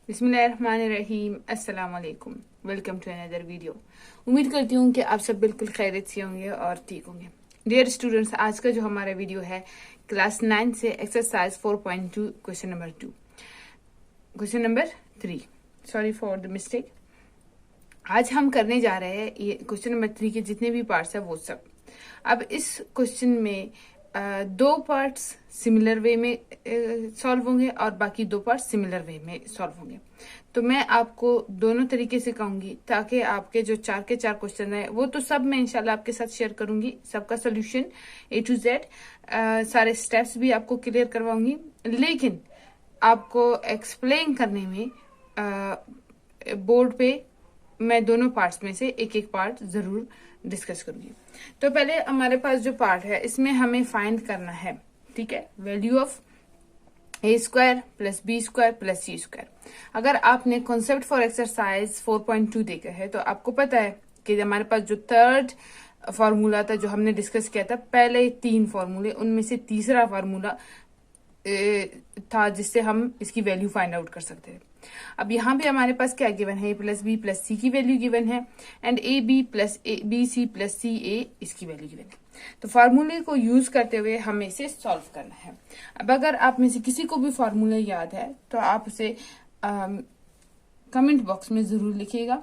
बिस्मिल्लाहिर्रहमानिर्रहीम। अस्सलाम वालेकुम। Welcome to another video. उम्मीद करती हूँ कि आप सब बिल्कुल खैरियत से होंगे और ठीक होंगे। डियर स्टूडेंट्स, आज का जो हमारा वीडियो है क्लास 9 से exercise 4.2 question number 3। Sorry for the mistake. आज हम करने जा रहे हैं ये क्वेश्चन नंबर 3 के जितने भी पार्ट्स है वो सब। अब इस क्वेश्चन में दो पार्ट्स सिमिलर वे में सॉल्व होंगे और बाकी दो पार्ट्स सिमिलर वे में सॉल्व होंगे। तो मैं आपको दोनों तरीके से कहूंगी ताकि आपके जो 4 के 4 क्वेश्चन है वो तो सब मैं इंशाल्लाह आपके साथ शेयर करूंगी, सबका सोल्यूशन A to Z, सारे स्टेप्स भी आपको क्लियर करवाऊंगी। लेकिन आपको एक्सप्लेन करने में बोर्ड पे मैं दोनों पार्ट्स में से एक एक पार्ट जरूर डिस्कस करूंगी। तो पहले हमारे पास जो पार्ट है इसमें हमें फाइंड करना है, ठीक है, value of a² + b² + c²। अगर आपने कॉन्सेप्ट फॉर एक्सरसाइज 4.2 देखा है तो आपको पता है कि हमारे पास जो थर्ड फॉर्मूला था जो हमने डिस्कस किया था, पहले 3 फॉर्मूले उनमें से तीसरा फॉर्मूला था जिससे हम इसकी वैल्यू फाइंड आउट कर सकते हैं। अब यहाँ पे हमारे पास क्या गिवन है, a + b + c की वैल्यू गिवन है एंड ab + bc + ca इसकी वैल्यू गिवन है। तो फार्मूले को यूज करते हुए हमें इसे सॉल्व करना है। अब अगर आप में से किसी को भी फार्मूला याद है तो आप उसे कमेंट बॉक्स में जरूर लिखिएगा।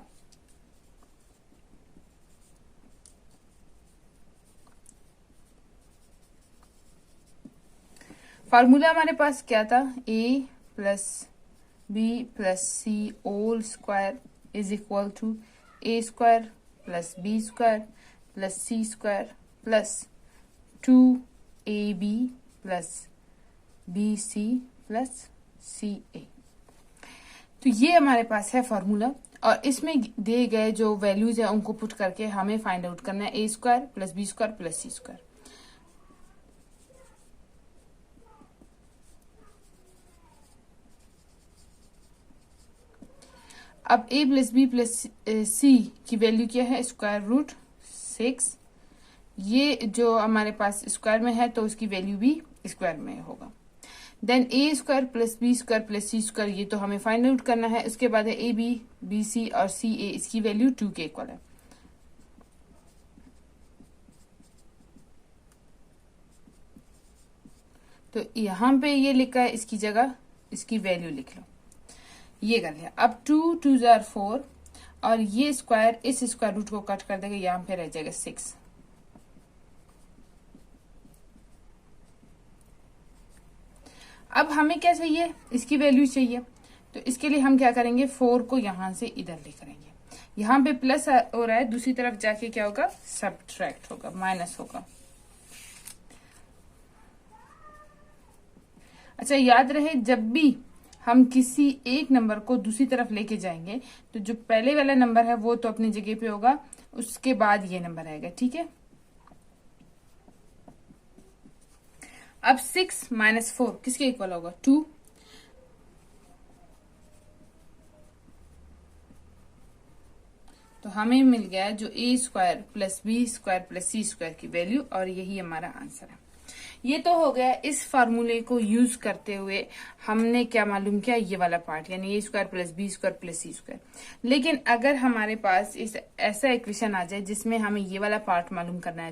फार्मूला हमारे पास क्या था, a + b + c whole square is equal to a² + b² + c² + 2ab + bc + ca। तो ये हमारे पास है फार्मूला और इसमें दिए गए जो वैल्यूज है उनको पुट करके हमें फाइंड आउट करना है a² + b² + c²। अब a + b + c की वैल्यू क्या है, √6। ये जो हमारे पास स्क्वायर में है तो उसकी वैल्यू भी स्क्वायर में होगा। देन a² + b² + c² ये तो हमें फाइंड आउट करना है। उसके बाद है ab, bc और ca, इसकी वैल्यू 2 के इक्वल है। तो यहाँ पे ये लिखा है, इसकी जगह इसकी वैल्यू लिख लो, ये कर लिया। अब 2 2 जार 4 और ये स्क्वायर इस स्क्वायर रूट को कट कर देगा, यहाँ पे रह जाएगा 6। अब हमें क्या चाहिए, इसकी वैल्यू चाहिए। तो इसके लिए हम क्या करेंगे, 4 को यहां से इधर ले करेंगे। यहाँ पे प्लस हो रहा है, दूसरी तरफ जाके क्या होगा, सब्ट्रैक्ट होगा, माइनस होगा। अच्छा, याद रहे जब भी हम किसी एक नंबर को दूसरी तरफ लेके जाएंगे तो जो पहले वाला नंबर है वो तो अपनी जगह पे होगा, उसके बाद ये नंबर आएगा, ठीक है। अब 6 - 4 किसके इक्वल होगा, 2। तो हमें मिल गया जो a² + b² + c² की वैल्यू, और यही हमारा आंसर है। ये तो हो गया इस फार्मूले को यूज करते हुए हमने क्या मालूम किया, ये वाला पार्ट, यानी a² + b² + c²। लेकिन अगर हमारे पास इस ऐसा इक्वेशन आ जाए जिसमें हमें ये वाला पार्ट मालूम करना है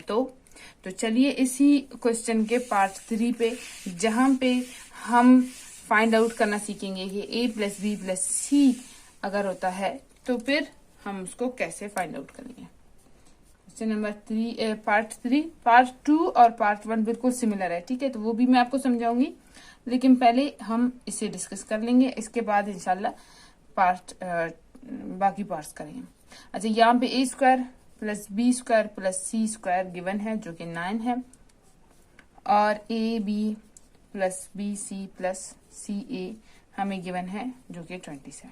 तो चलिए इसी क्वेश्चन के पार्ट 3 पे, जहां पे हम फाइंड आउट करना सीखेंगे कि a + b + c अगर होता है तो फिर हम उसको कैसे फाइंड आउट करेंगे। क्वेश्चन नंबर 3, पार्ट 3, पार्ट 2 और पार्ट 1 बिल्कुल सिमिलर है, ठीक है। तो वो भी मैं आपको समझाऊंगी, लेकिन पहले हम इसे डिस्कस कर लेंगे, इसके बाद इंशाल्लाह बाकी पार्ट्स करेंगे। अच्छा, यहाँ पे a² + b² + c² गिवन है जो कि 9 है, और ab + bc + ca हमें गिवन है जो कि 27 है।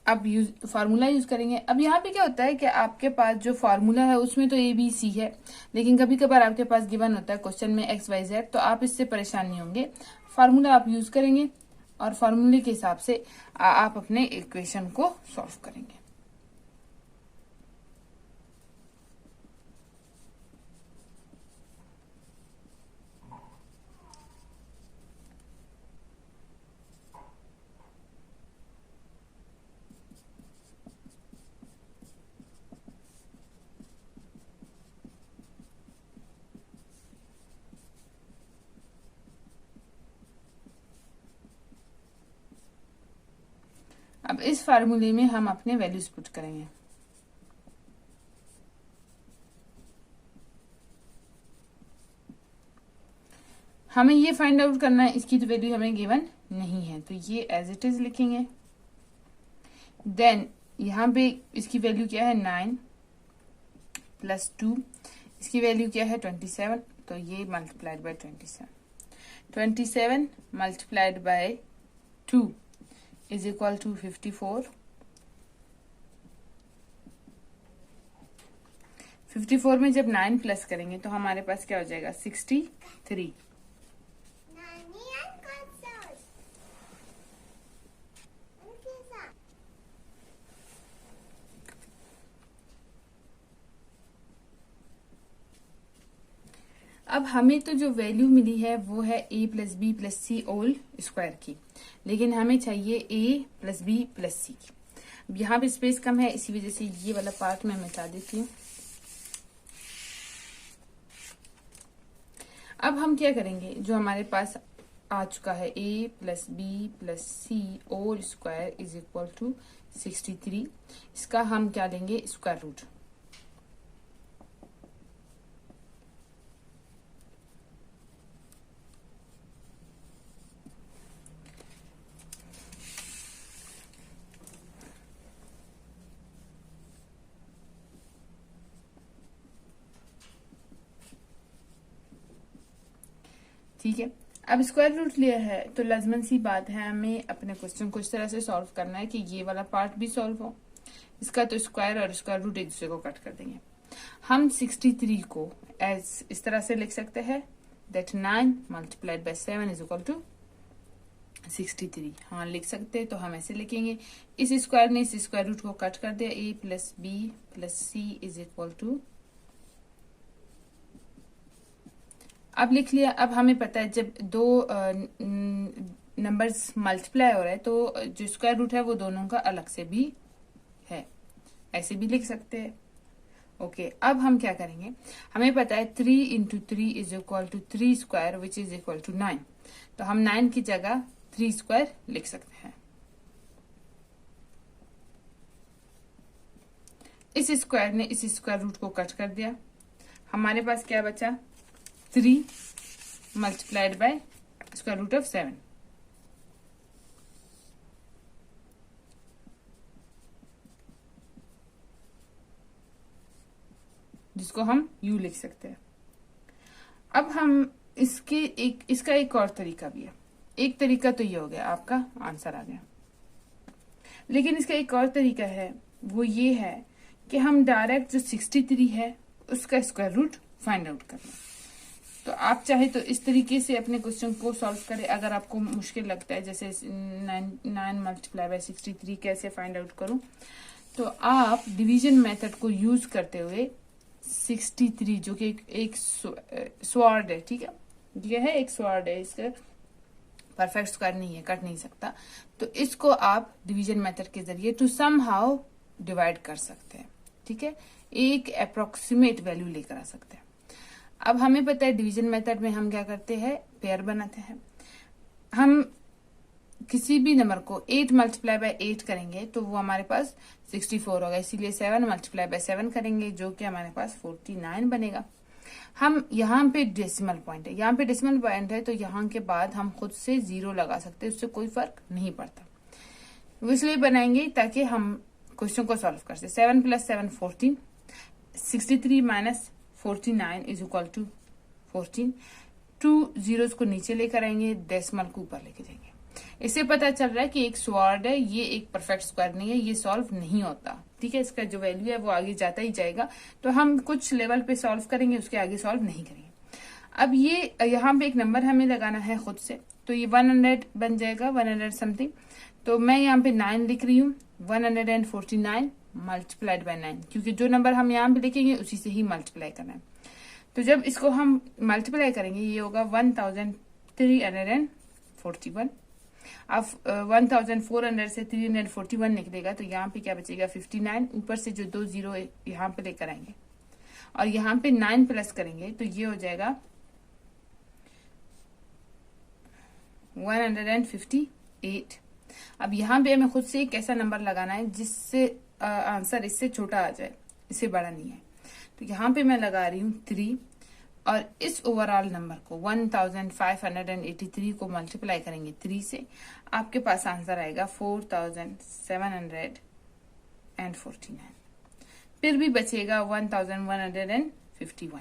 अब फार्मूला यूज करेंगे। अब यहाँ पे क्या होता है कि आपके पास जो फार्मूला है उसमें तो ए बी सी है, लेकिन कभी कभार आपके पास गिवन होता है क्वेश्चन में XYZ, तो आप इससे परेशान नहीं होंगे। फार्मूला आप यूज करेंगे और फार्मूले के हिसाब से आप अपने इक्वेशन को सॉल्व करेंगे। अब इस फार्मूले में हम अपने वैल्यूज पुट करेंगे। हमें ये फाइंड आउट करना है, इसकी तो वैल्यू हमें गिवन नहीं है, तो ये एज इट इज लिखेंगे। देन यहाँ पे इसकी वैल्यू क्या है 9 प्लस 2, इसकी वैल्यू क्या है 27, तो ये multiplied by 27 multiplied by 2 is equal to 54। 54 में जब 9 प्लस करेंगे तो हमारे पास क्या हो जाएगा 63। अब हमें तो जो वैल्यू मिली है वो है a plus B plus C whole square की, लेकिन हमें चाहिए a plus B plus C की। अब यहाँ पे स्पेस कम है, इसी वजह से ये वाला पार्ट मैं मिटा देती हूँ। अब हम क्या करेंगे, जो हमारे पास आ चुका है a plus B plus C whole square is equal to 63, इसका हम क्या लेंगे स्क्वायर रूट। ठीक है, अब स्क्वायर रूट लिया है तो लाजमन सी बात है हमें अपने क्वेश्चन को इस तरह से सॉल्व करना है कि ये वाला पार्ट भी सॉल्व हो। इसका तो स्क्वायर और स्क्वायर रूट एक दूसरे को कट कर देंगे। हम 63 को एज इस तरह से लिख सकते हैं, that 9 multiplied by 7 is equal to 63। हाँ लिख सकते हैं, तो हम ऐसे लिखेंगे। इस स्क्वायर ने इस स्क्वायर रूट को कट कर दिया, a plus B plus C is equal to, अब लिख लिया। अब हमें पता है जब दो नंबर्स मल्टीप्लाई हो रहे हैं तो जो स्क्वायर रूट है वो दोनों का अलग से भी है, ऐसे भी लिख सकते हैं। ओके, अब हम क्या करेंगे, हमें पता है 3 into 3 is equal to 3 square which is equal to 9, तो हम 9 की जगह 3 स्क्वायर लिख सकते हैं। इस स्क्वायर ने इस स्क्वायर रूट को कट कर दिया, हमारे पास क्या बचा 3 multiplied by square root of 7, जिसको हम u लिख सकते हैं। अब हम इसका एक और तरीका भी है। एक तरीका तो ये हो गया, आपका आंसर आ गया, लेकिन इसका एक और तरीका है, वो ये है कि हम डायरेक्ट जो 63 है उसका स्क्वायर रूट फाइंड आउट कर लें। तो आप चाहे तो इस तरीके से अपने क्वेश्चन को सॉल्व करें। अगर आपको मुश्किल लगता है जैसे 9 मल्टीप्लाई बाय 63 कैसे फाइंड आउट करूं, तो आप डिवीजन मेथड को यूज करते हुए 63 जो कि एक स्वॉर्ड है, ठीक है, ये है एक स्वॉर्ड है, इसका परफेक्ट स्क्वायर नहीं है, कट नहीं सकता, तो इसको आप डिवीजन मेथड के जरिए टू सम हाउ डिवाइड कर सकते हैं। ठीक है, एक अप्रोक्सीमेट वैल्यू लेकर आ सकते हैं। अब हमें पता है डिवीजन मेथड में हम क्या करते हैं, पेयर बनाते हैं। हम किसी भी नंबर को 8 मल्टीप्लाई बाय 8 करेंगे तो वो हमारे पास 64 होगा, इसीलिए 7 मल्टीप्लाई बाय 7 करेंगे जो कि हमारे पास 49 बनेगा। हम यहाँ पे डेसिमल पॉइंट है, यहाँ पे डेसिमल पॉइंट है तो यहाँ के बाद हम खुद से 0 लगा सकते हैं, उससे कोई फर्क नहीं पड़ता। वो इसलिए बनाएंगे ताकि हम क्वेश्चन को सॉल्व कर सके। 7 plus 7 14, 63 minus 49 is equal to 14। 2 zeros को नीचे लेकर आएंगे, डेसिमल को ऊपर लेके जाएंगे। इससे पता चल रहा है कि एक स्वॉर्ड है, ये एक परफेक्ट स्क्वायर नहीं है, ये सॉल्व नहीं होता। ठीक है, इसका जो वैल्यू है वो आगे जाता ही जाएगा, तो हम कुछ लेवल पे सॉल्व करेंगे, उसके आगे सॉल्व नहीं करेंगे। अब ये यहाँ पे एक नंबर हमें लगाना है खुद से, तो ये 100 बन जाएगा, 100 समथिंग। तो मैं यहाँ पे 9 लिख रही हूँ, 149 मल्टीप्लाइड बाय 9, क्योंकि जो नंबर हम यहाँ पे लिखेंगे उसी से ही मल्टीप्लाई करना है। तो जब इसको हम मल्टीप्लाई करेंगे ये होगा 1341। अब 1400 से 341 निकलेगा तो यहाँ पे क्या बचेगा 59, ऊपर से जो 2 जीरो यहाँ पे लेकर आएंगे और यहाँ पे 9 प्लस करेंगे तो ये हो जाएगा 158। अब यहाँ पे हमें खुद से एक ऐसा नंबर लगाना है जिससे आंसर इससे छोटा आ जाए, इससे बड़ा नहीं है। तो यहाँ पे मैं लगा रही हूँ 3 और इस ओवरऑल नंबर को 1583 को मल्टीप्लाई करेंगे 3 से, आपके पास आंसर आएगा 4749। फिर भी बचेगा 1151।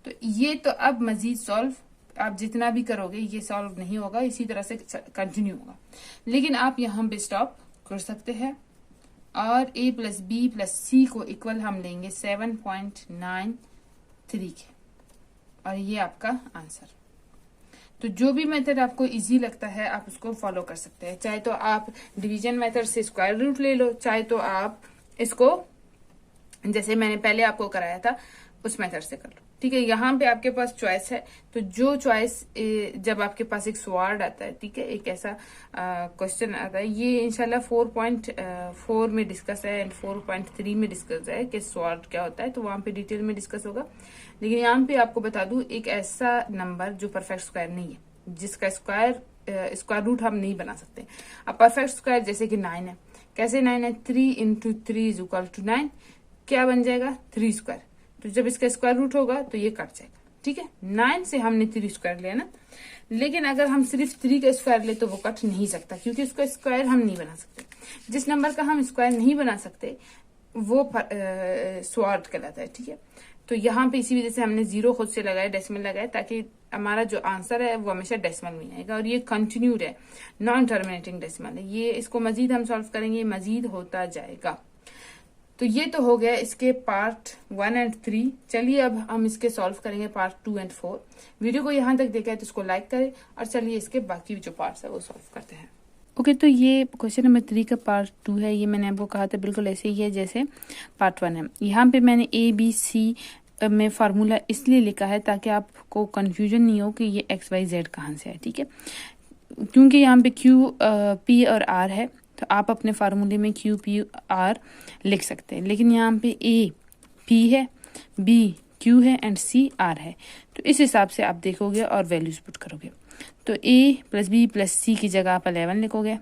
तो ये तो अब मजीद सॉल्व आप जितना भी करोगे ये सॉल्व नहीं होगा, इसी तरह से कंटिन्यू होगा। लेकिन आप यहाँ पे स्टॉप कर सकते हैं और a प्लस बी प्लस सी को इक्वल हम लेंगे 7.93 के, और ये आपका आंसर। तो जो भी मेथड आपको इजी लगता है आप उसको फॉलो कर सकते हैं। चाहे तो आप डिवीजन मेथड से स्क्वायर रूट ले लो, चाहे तो आप इसको जैसे मैंने पहले आपको कराया था उस मेथड से कर लो, ठीक है। यहाँ पे आपके पास चॉइस है, तो जो चॉइस जब आपके पास एक स्वाड आता है, ठीक है, एक ऐसा क्वेश्चन आता है, ये इंशाल्लाह 4.4 में डिस्कस है एंड 4.3 में डिस्कस है कि स्वाड क्या होता है, तो वहां पे डिटेल में डिस्कस होगा। लेकिन यहाँ पे आपको बता दूं एक ऐसा नंबर जो परफेक्ट स्क्वायर नहीं है, जिसका स्क्वायर रूट हम नहीं बना सकते। अब परफेक्ट स्क्वायर जैसे कि 9 है, कैसे 9 है, 3 × 3 = 9, क्या बन जाएगा 3 स्क्वायर। तो जब इसका स्क्वायर रूट होगा तो ये कट जाएगा, ठीक है। 9 से हमने 3 स्क्वायर लिया ना, लेकिन अगर हम सिर्फ 3 का स्क्वायर ले तो वो कट नहीं सकता, क्योंकि उसका स्क्वायर हम नहीं बना सकते। जिस नंबर का हम स्क्वायर नहीं बना सकते वो स्वाड कहलाता है, ठीक है। तो यहाँ पे इसी वजह से हमने 0 खुद से लगाया, डेसिमल लगाया, ताकि हमारा जो आंसर है वो हमेशा डेसिमल में आएगा। और ये कंटिन्यूड है, नॉन टर्मिनेटिंग डेसिमल है। ये इसको मजीद हम सॉल्व करेंगे, मजीद होता जाएगा। तो ये तो हो गया इसके पार्ट 1 और 3। चलिए अब हम इसके सॉल्व करेंगे पार्ट 2 और 4। वीडियो को यहाँ तक देखा है तो इसको लाइक करें, और चलिए इसके बाकी जो पार्ट्स है वो सॉल्व करते हैं। ओके, तो ये क्वेश्चन नंबर 3 का पार्ट 2 है। ये मैंने आपको कहा था बिल्कुल ऐसे ही है जैसे पार्ट 1 है। यहाँ पे मैंने ABC में फार्मूला इसलिए लिखा है ताकि आपको कंफ्यूजन नहीं हो कि ये XYZ कहाँ से है, ठीक है। क्योंकि यहाँ पे Q, P और R है, तो आप अपने फार्मूले में Q, P, R लिख सकते हैं। लेकिन यहाँ पे A P है, B Q है एंड C R है। तो इस हिसाब से आप देखोगे और वैल्यूज पुट करोगे। तो A plus B plus C की जगह आप 11 लिखोगे,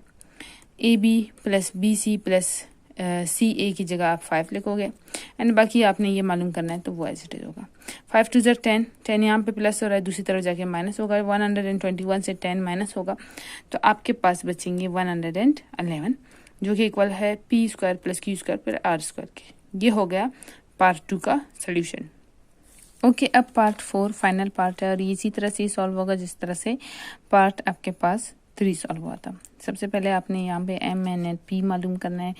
AB plus BC plus CA की जगह आप 5 लिखोगे, एंड बाकी आपने ये मालूम करना है तो वो एज इट इज होगा। 5 2 = 10, 10 यहाँ पे प्लस हो रहा है, दूसरी तरफ जाके माइनस होगा। 121 से 10 माइनस होगा, तो आपके पास बचेंगे 111, जो कि इक्वल है P² प्लस Q² फिर R² के। ये हो गया पार्ट 2 का सोल्यूशन। ओके, अब पार्ट 4 फाइनल पार्ट है, और ये इसी तरह से सॉल्व होगा जिस तरह से पार्ट आपके पास 3 सॉल्व हुआ था। सबसे पहले आपने यहाँ पे M, N और P मालूम करना है,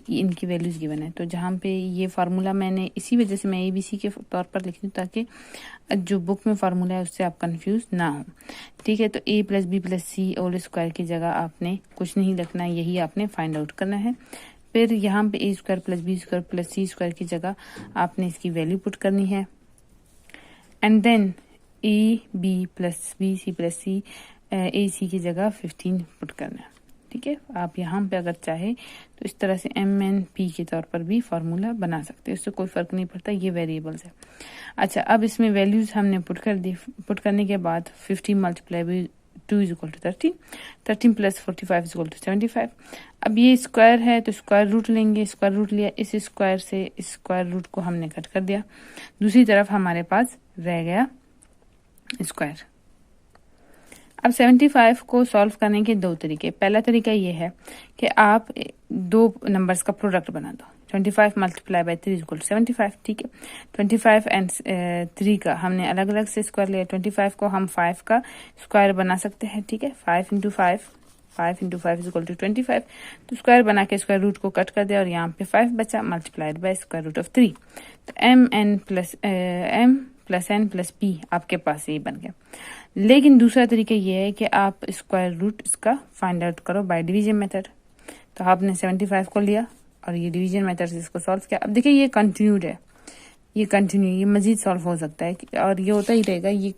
इनकी वैल्यूज गिवन है। तो जहाँ पे ये फार्मूला मैंने इसी वजह से मैं ABC के तौर पर लिखी हूँ, ताकि जो बुक में फार्मूला है उससे आप कंफ्यूज ना हो, ठीक है। तो A plus B plus C whole square की जगह आपने कुछ नहीं लिखना है, यही आपने फाइंड आउट करना है। फिर यहाँ पे A² plus B² plus C² की जगह आपने इसकी वैल्यू पुट करनी है, and then AB plus BC plus C AC की जगह 15 पुट करना है, ठीक है। आप यहाँ पे अगर चाहे तो इस तरह से MNP के तौर पर भी फार्मूला बना सकते हैं, उससे कोई फर्क नहीं पड़ता, ये वेरिएबल्स है। अच्छा, अब इसमें वैल्यूज हमने पुट कर दी। पुट करने के बाद 50 मल्टीप्लाई बाई 2 = 13, 13 प्लस 45 = 75। अब ये स्क्वायर है तो स्क्वायर रूट लेंगे, स्क्वायर रूट लिया, इस स्क्वायर से इस स्क्वायर रूट को हमने कट कर दिया, दूसरी तरफ हमारे पास रह गया स्क्वायर। अब 75 को सॉल्व करने के 2 तरीके। पहला तरीका ये है कि आप 2 नंबर्स का प्रोडक्ट बना दो। 25 मल्टीप्लाई बाई 3 = 75, ठीक है। 25 एंड 3 का हमने अलग अलग से स्क्वायर लिया। 25 को हम 5 का स्क्वायर बना सकते हैं, ठीक है। 5 × 5 = 25। तो स्क्वायर बना के स्क्वायर रूट को कट कर दिया, और यहाँ पे 5 बचा, मल्टीप्लाइड बाय √3। तो M plus N plus P आपके पास यही बन गया। लेकिन दूसरा तरीका ये है कि आप स्क्वायर रूट इसका फाइंड आउट करो बाय डिवीजन मेथड। तो आपने 75 को लिया और ये डिवीजन मेथड से इसको सॉल्व किया। अब देखिए ये कंटिन्यूड है, ये मजीद सॉल्व हो सकता है, और ये होता ही रहेगा। ये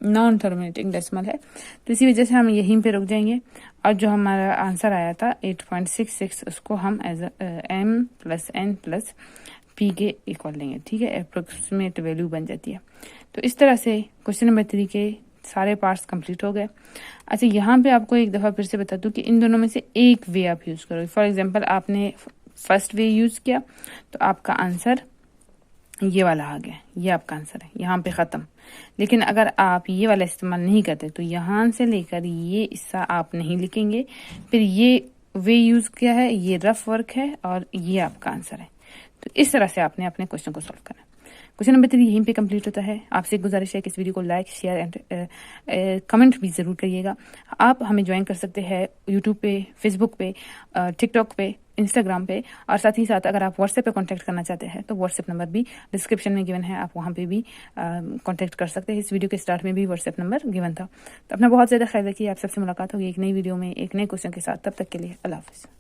नॉन टर्मिनेटिंग डेसिमल है, तो इसी वजह से हम यहीं पे रुक जाएंगे, और जो हमारा आंसर आया था 8.66 उसको हम as M plus N plus P के इक्वल लेंगे, ठीक है। अप्रोक्सीमेट वैल्यू बन जाती है। तो इस तरह से क्वेश्चन नंबर 3 के सारे पार्ट्स कंप्लीट हो गए। अच्छा, यहाँ पे आपको एक दफ़ा फिर से बता दूँ कि इन दोनों में से एक वे आप यूज़ करो। फॉर एग्जांपल आपने फर्स्ट वे यूज़ किया तो आपका आंसर ये वाला आ गया, ये आपका आंसर है, यहाँ पे ख़त्म। लेकिन अगर आप ये वाला इस्तेमाल नहीं करते तो यहाँ से लेकर ये हिस्सा आप नहीं लिखेंगे, फिर ये वे यूज़ किया है, ये रफ वर्क है और ये आपका आंसर है। तो इस तरह से आपने अपने क्वेश्चन को सॉल्व करना है। क्वेश्चन नंबर 3 यहीं पे कंप्लीट होता है। आपसे एक गुजारिश है कि इस वीडियो को लाइक, शेयर एंड कमेंट भी ज़रूर करिएगा। आप हमें ज्वाइन कर सकते हैं यूट्यूब पे, फेसबुक पे, टिकटॉक पे, इंस्टाग्राम पे, और साथ ही साथ अगर आप व्हाट्सएप पे कांटेक्ट करना चाहते हैं तो व्हाट्सएप नंबर भी डिस्क्रिप्शन में गिवन है, आप वहाँ पे भी कांटेक्ट कर सकते हैं। इस वीडियो के स्टार्ट में भी व्हाट्सएप नंबर गिवन था। तो अपना बहुत ज़्यादा ख्याल रखिए। आप सबसे मुलाकात होगी एक नई वीडियो में एक नए क्वेश्चन के साथ। तब तक के लिए अल्लाह हाफ़िज़।